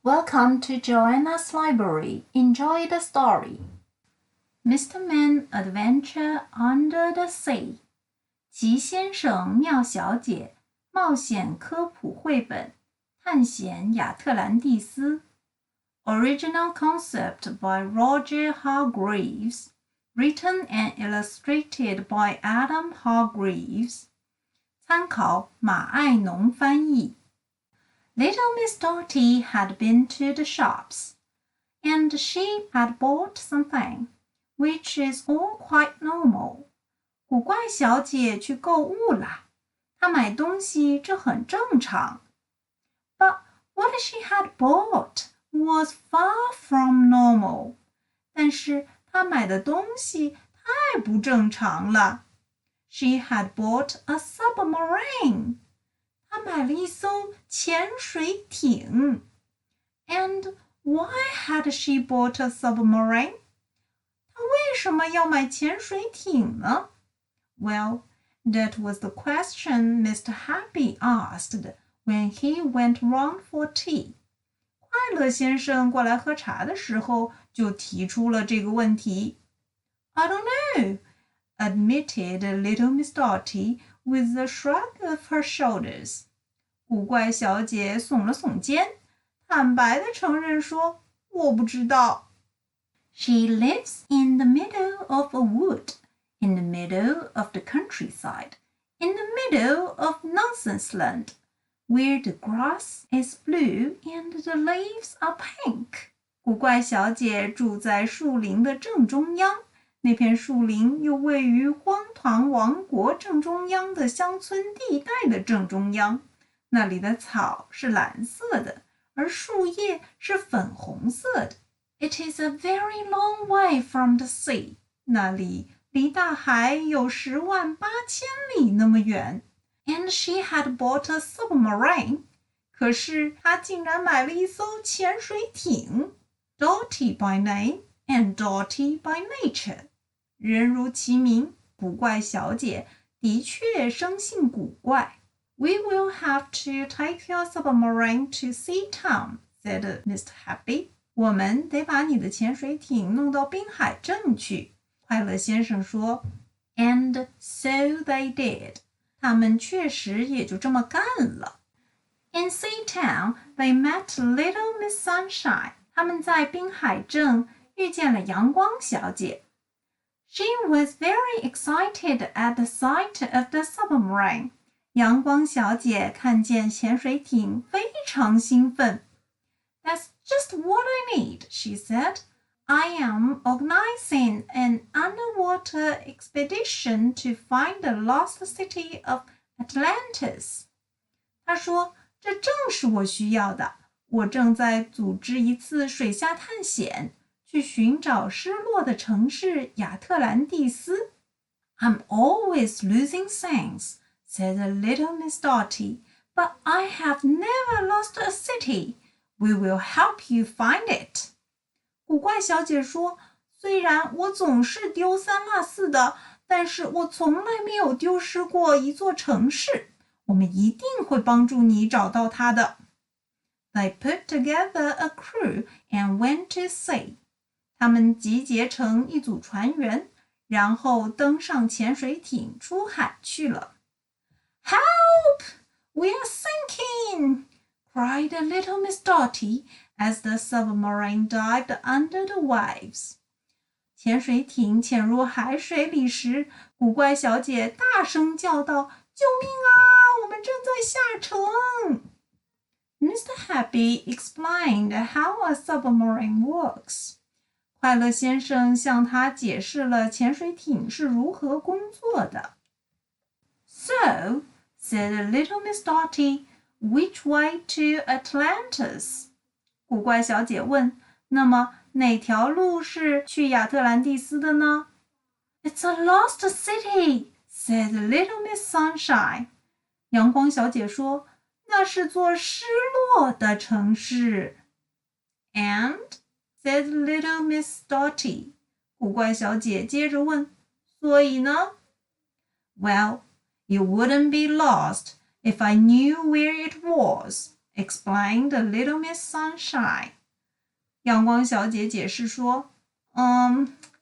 Welcome to Joanna's Library. Enjoy the story. Mr. Man Adventure Under the Sea. 奇先生妙小姐冒险科普绘本，探险亚特兰蒂斯。Original concept by Roger Hargreaves. Written and illustrated by Adam Hargreaves. 参考马爱农翻译。Little Miss Dotty had been to the shops, and she had bought something, which is all quite normal. 古怪小姐去购物啦，她买东西这很正常。But what she had bought was far from normal. 但是她买的东西太不正常了。She had bought a submarine. 她买了一艘潜水艇。And why had she bought a submarine? 她为什么要买潜水艇呢？ Well, that was the question Mr. Happy asked when he went round for tea. 快乐先生过来喝茶的时候就提出了这个问题。I don't know, admitted little Miss Dotty with a shrug of her shoulders. 古怪小姐耸了耸肩，坦白地承认说：“我不知道。” She lives in the middle of a wood, in the middle of the countryside, in the middle of nonsense land, where the grass is blue and the leaves are pink. 古怪小姐住在树林的正中央，那片树林又位于荒唐王国正中央的乡村地带的正中央。那里的草是蓝色的，而树叶是粉红色的。It is a very long way from the sea. 那里离大海有108000里那么远。And she had bought a submarine. 可是她竟然买了一艘潜水艇。Dotty by name and Dotty by nature. 人如其名，古怪小姐的确生性古怪。We will have to take your submarine to Sea Town, said Mr. Happy. 我们得把你的潜水艇弄到滨海镇去，快乐先生说。And so they did. 他们确实也就这么干了。In Sea Town, they met little Miss Sunshine. 他们在滨海镇遇见了阳光小姐。She was very excited at the sight of the submarine. 阳光小姐看见潜水艇非常兴奋。That's just what I need, she said. I am organizing an underwater expedition to find the lost city of Atlantis. 她说，这正是我需要的。我正在组织一次水下探险，去寻找失落的城市亚特兰蒂斯。I'm always losing things, said little Miss Dotty, but I have never lost a city. We will help you find it. 古怪小姐说，虽然我总是丢三落四的，但是我从来没有丢失过一座城市。我们一定会帮助你找到它的。They put together a crew and went to sea. 他们集结成一组船员，然后登上潜水艇出海去了。Help! We are sinking! Cried little Miss Dotty as the submarine dived under the waves. 潜水艇潜入海水里时，古怪小姐大声叫道：“救命啊！我们正在下沉！” Mr. Happy explained how a submarine works. 快乐先生向他解释了潜水艇是如何工作的。So, said little Miss Dotty, which way to Atlantis? 古怪小姐问，那么哪条路是去亚特兰蒂斯的呢？ It's a lost city, said little Miss Sunshine. 阳光小姐说，那是座失落的城市。And, said little Miss Dotty. 古怪小姐接着问，所以呢？ Well, it wouldn't be lost if I knew where it was, explained Little Miss Sunshine. 阳光小姐解释说，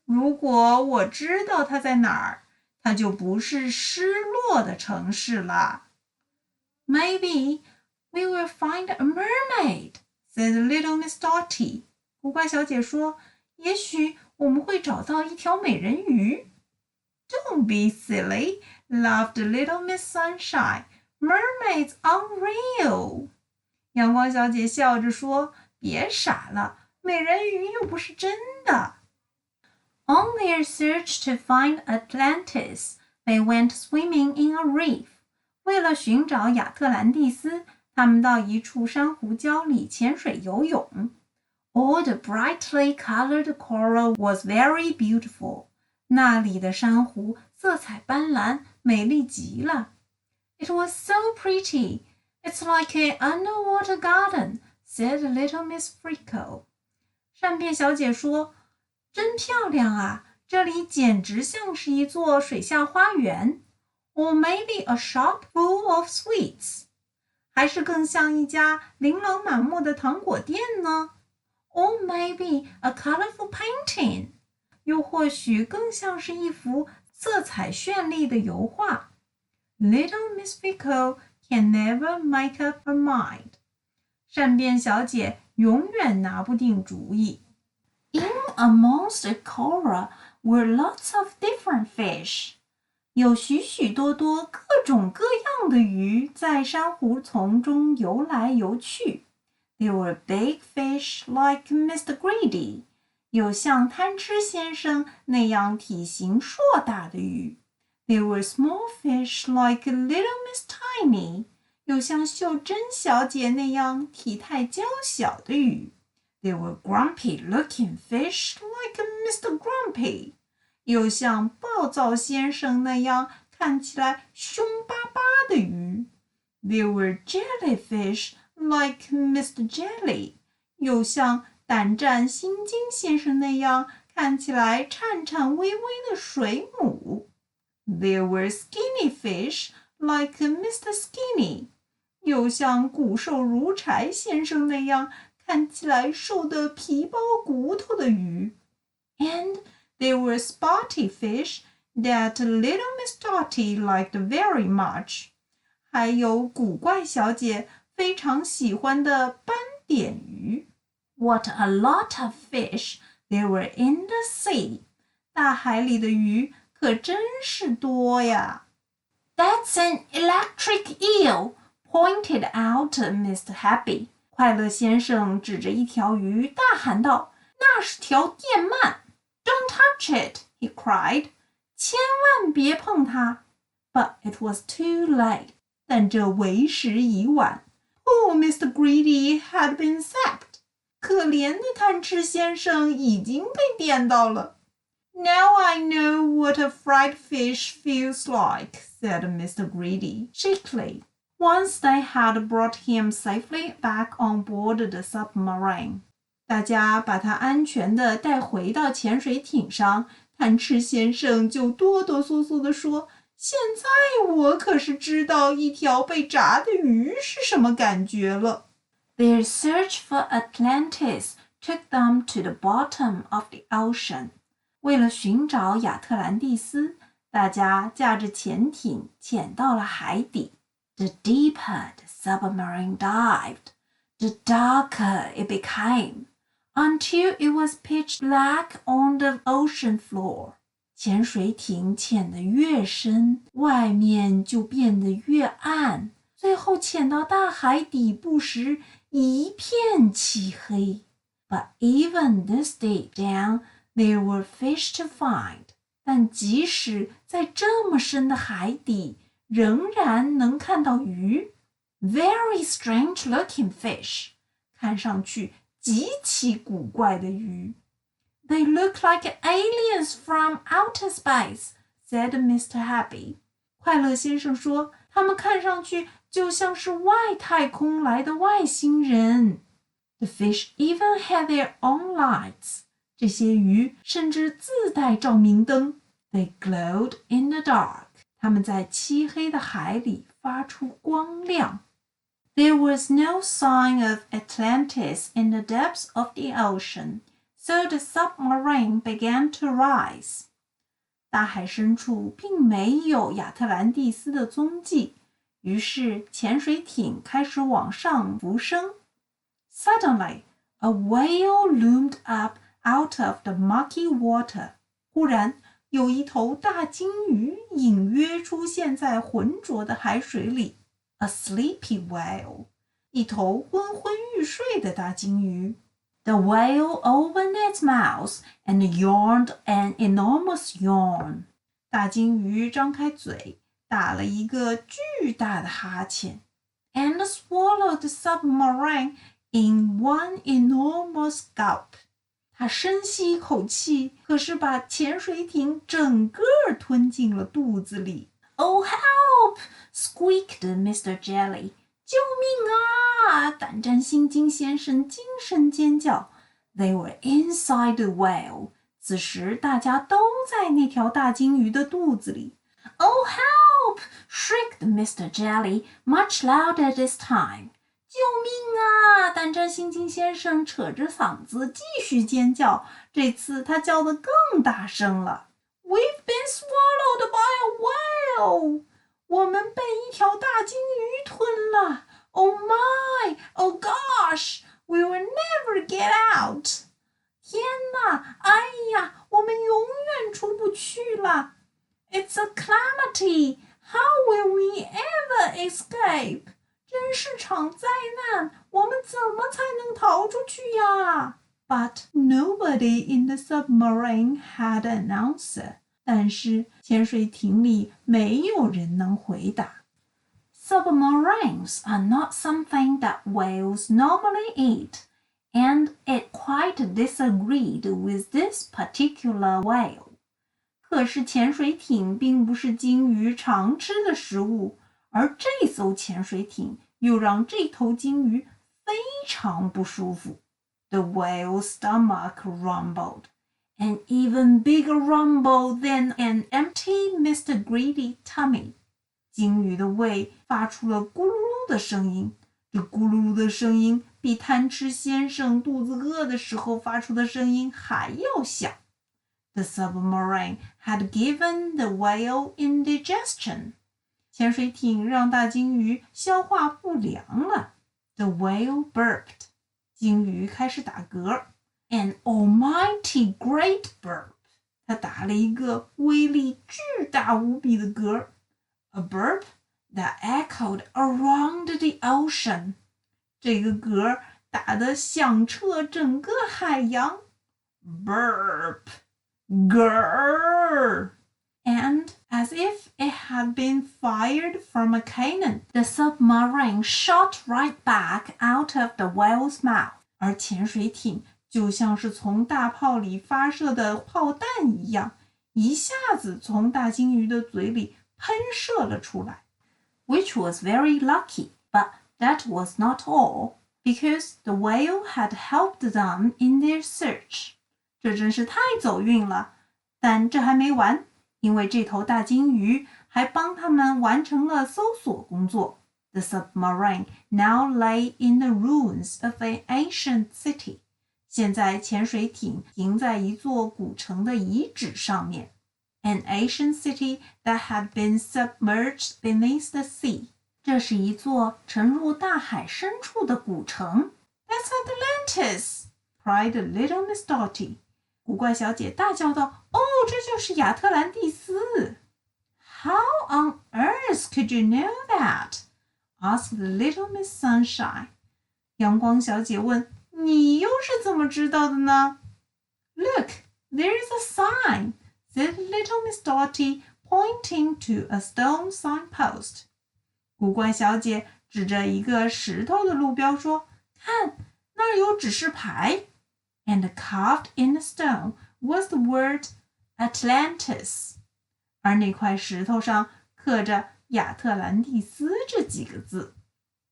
如果我知道它在哪儿，它就不是失落的城市了。Maybe we will find a mermaid, said Little Miss Dotty. 古怪小姐说，也许我们会找到一条美人鱼。Don't be silly, laughed Little Miss Sunshine. Mermaids aren't real. 阳光小姐笑着说，别傻了，美人鱼又不是真的。On their search to find Atlantis, they went swimming in a reef. 为了寻找亚特兰蒂斯，他们到一处珊瑚礁里潜水游泳。All the brightly colored coral was very beautiful. 那里的珊瑚色彩斑斓，美丽极了。It was so pretty. It's like an underwater garden, said little Miss Freckle. 善变小姐说，真漂亮啊，这里简直像是一座水下花园。Or maybe a shop full of sweets. 还是更像一家琳琅满目的糖果店呢。Or maybe a colorful painting. 又或许更像是一幅色彩绚丽的油画。Little Miss Freckle can never make up her mind. 善变小姐永远拿不定主意。In amongst the coral were lots of different fish. 有许许多多各种各样的鱼在珊瑚丛中游来游去。There were big fish like Mr. Greedy. 有像贪吃先生那样体型硕大的鱼。There were small fish like Little Miss Tiny. 有像秀珍小姐那样体态娇小的鱼。There were grumpy-looking fish like Mr. Grumpy. 有像暴躁先生那样看起来凶巴巴的鱼。There were jellyfish like Mr. Jelly. 有像胆战心惊先生那样看起来颤颤巍巍的水母。There were skinny fish like Mr. Skinny. 有像骨瘦如柴先生那样看起来瘦得皮包骨头的鱼。And there were spotty fish that little Miss Dotty liked very much. 还有古怪小姐非常喜欢的斑点鱼。What a lot of fish there were in the sea. 大海里的鱼可真是多呀。That's an electric eel, pointed out Mr. Happy. 快乐先生指着一条鱼大喊道，那是条电鳗。Don't touch it, he cried. 千万别碰它。But it was too late. 但这为时已晚。Poor Mr. Greedy had been zapped. 可怜的贪吃先生已经被电到了。Now I know what a fried fish feels like, said Mr. Greedy shakily. Once they had brought him safely back on board the submarine. 大家把他安全地带回到潜水艇上，贪吃先生就哆哆嗦嗦地说，现在我可是知道一条被炸的鱼是什么感觉了。Their search for Atlantis took them to the bottom of the ocean. 为了寻找亚特兰蒂斯，大家驾着潜艇潜到了海底。The deeper the submarine dived, the darker it became, until it was pitch black on the ocean floor. 潜水艇潜得越深，外面就变得越暗，最后潜到大海底部时，一片漆黑。But even this deep down, there were fish to find. 但即使在这么深的海底，仍然能看到鱼。Very strange-looking fish. 看上去极其古怪的鱼。They look like aliens from outer space, said Mr. Happy. 快乐先生说，他们看上去就像是外太空来的外星人。The fish even had their own lights. 这些鱼甚至自带照明灯。They glowed in the dark. 它们在漆黑的海里发出光亮。There was no sign of Atlantis in the depths of the ocean, so the submarine began to rise. 大海深处并没有亚特兰蒂斯的踪迹，于是潜水艇开始往上浮升。Suddenly, a whale loomed up out of the murky water. 忽然，有一头大鲸鱼隐约出现在浑浊的海水里。A sleepy whale. 一头昏昏欲睡的大鲸鱼。The whale opened its mouth and yawned an enormous yawn. 大鲸鱼张开嘴，打了一个巨大的哈欠。And swallowed the submarine in one enormous gulp. 它深吸一口气，可是把潜水艇整个吞进了肚子里。Oh, help! Squeaked Mr. Jelly. 救命啊！胆战心惊先生惊声尖叫。They were inside the whale. 此时大家都在那条大鲸鱼的肚子里。Oh, help! Shrieked Mr. Jelly, much louder this time. 救命啊！胆战心惊先生扯着嗓子继续尖叫，这次他叫得更大声了。We've been swallowed by a whale. 我们被一条大鲸鱼吞了。Oh my! Oh gosh! We will never get out. 天哪！哎呀，我们永远出不去了。It's a calamity. How will we ever escape? 真是场灾难，我们怎么才能逃出去呀？ But nobody in the submarine had an answer. 但是潜水艇里没有人能回答。Submarines are not something that whales normally eat, and it quite disagreed with this particular whale. 可是潜水艇并不是鲸鱼常吃的食物，而这艘潜水艇又让这头鲸鱼非常不舒服。The whale's stomach rumbled, an even bigger rumble than an empty Mr. Greedy tummy. 鲸鱼的胃发出了咕噜噜的声音，这咕噜噜的声音比贪吃先生肚子饿的时候发出的声音还要响。The submarine had given the whale indigestion. 潜水艇让大鲸鱼消化不良了。The whale burped. 鲸鱼开始打嗝。An almighty great burp. 它打了一个威力巨大无比的嗝。A burp that echoed around the ocean. 这个嗝打得响彻整个海洋。Burp. Grrr. And as if it had been fired from a cannon, the submarine shot right back out of the whale's mouth. 而潜水艇就像是从大炮里发射的炮弹一样，一下子从大鲸鱼的嘴里喷射了出来。Which was very lucky, but that was not all, because the whale had helped them in their search. 这真是太走运了，但这还没完，因为这头大鲸鱼还帮他们完成了搜索工作。The submarine now lay in the ruins of an ancient city. 现在潜水艇停在一座古城的遗址上面。An ancient city that had been submerged beneath the sea. 这是一座沉入大海深处的古城。That's Atlantis! cried little Miss Dotty. 古怪小姐大叫道：“哦，这就是亚特兰蒂斯！” How on earth could you know that? asked little Miss Sunshine. 阳光小姐问：“你又是怎么知道的呢？” Look, there is a sign, said little Miss Dotty, pointing to a stone signpost. 古怪小姐指着一个石头的路标说：“看，那儿有指示牌。” And carved in the stone was the word Atlantis. 而那块石头上刻着亚特兰蒂斯这几个字。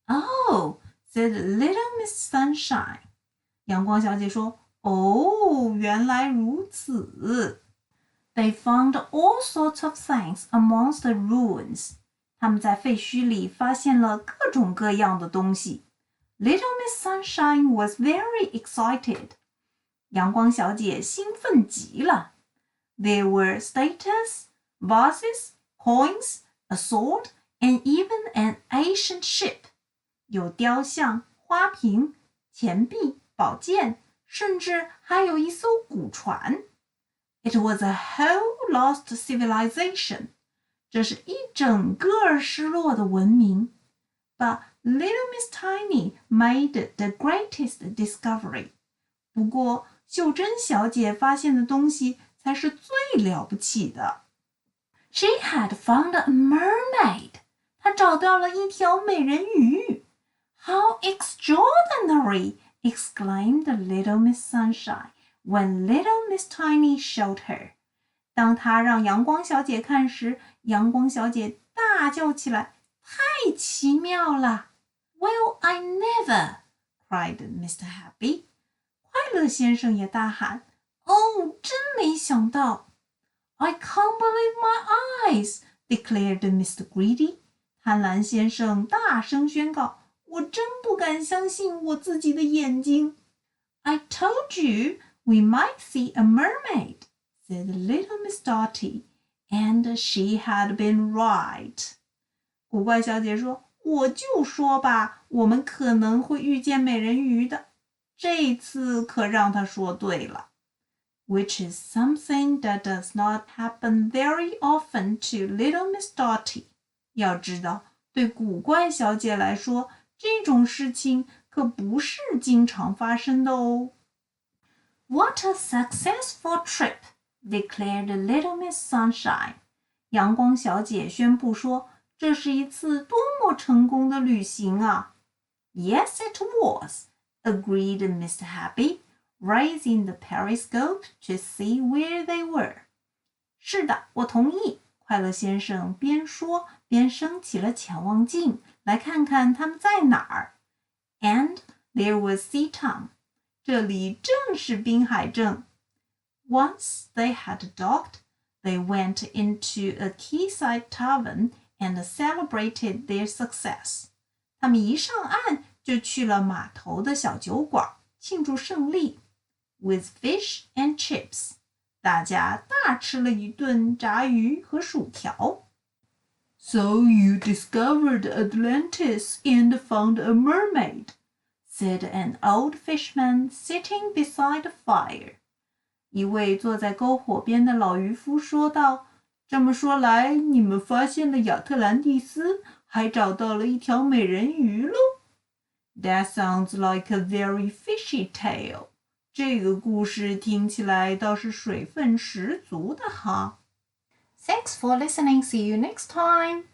Oh, said little Miss Sunshine. 阳光小姐说：“哦，原来如此。” They found all sorts of things amongst the ruins. 他们在废墟里发现了各种各样的东西。Little Miss Sunshine was very excited. 阳光小姐兴奋极了。There were statues, vases, coins, a sword, and even an ancient ship. 有雕像、花瓶、钱币、宝剑，甚至还有一艘古船。It was a whole lost civilization. 这是一整个失落的文明。But Little Miss Tiny made the greatest discovery. 不过，秀珍小姐发现的东西才是最了不起的。She had found a mermaid. 她找到了一条美人鱼。How extraordinary! Exclaimed Little Miss Sunshine when Little Miss Tiny showed her. 当她让阳光小姐看时，阳光小姐大叫起来，太奇妙了。Well, I never! Cried Mr. Happy. 快乐先生也大喊，哦，真没想到。I can't believe my eyes, declared Mr. Greedy. 贪婪先生大声宣告，我真不敢相信我自己的眼睛。I told you we might see a mermaid, said little Miss Dotty, and she had been right. 古怪小姐说，我就说吧，我们可能会遇见美人鱼的。这次可让她说对了。Which is something that does not happen very often to little Miss Dotty. 要知道，对古怪小姐来说，这种事情可不是经常发生的哦。What a successful trip, declared little Miss Sunshine. 阳光小姐宣布说，这是一次多么成功的旅行啊。Yes, it was, agreed Mr. Happy, raising the periscope to see where they were. 是的，我同意。快乐先生边说边升起了潜望镜，来看看他们在哪儿。And there was Sea Town. 这里正是滨海镇。Once they had docked, they went into a quayside tavern and celebrated their success. 他们一上岸就去了码头的小酒馆，庆祝胜利。With fish and chips. 大家大吃了一顿炸鱼和薯条。So you discovered Atlantis and found a mermaid, said an old fishman sitting beside a fire. 一位坐在篝火边的老渔夫说道，这么说来，你们发现了亚特兰蒂斯，还找到了一条美人鱼喽。That sounds like a very fishy tale. 这个故事听起来倒是水分十足的哈。Thanks for listening. See you next time.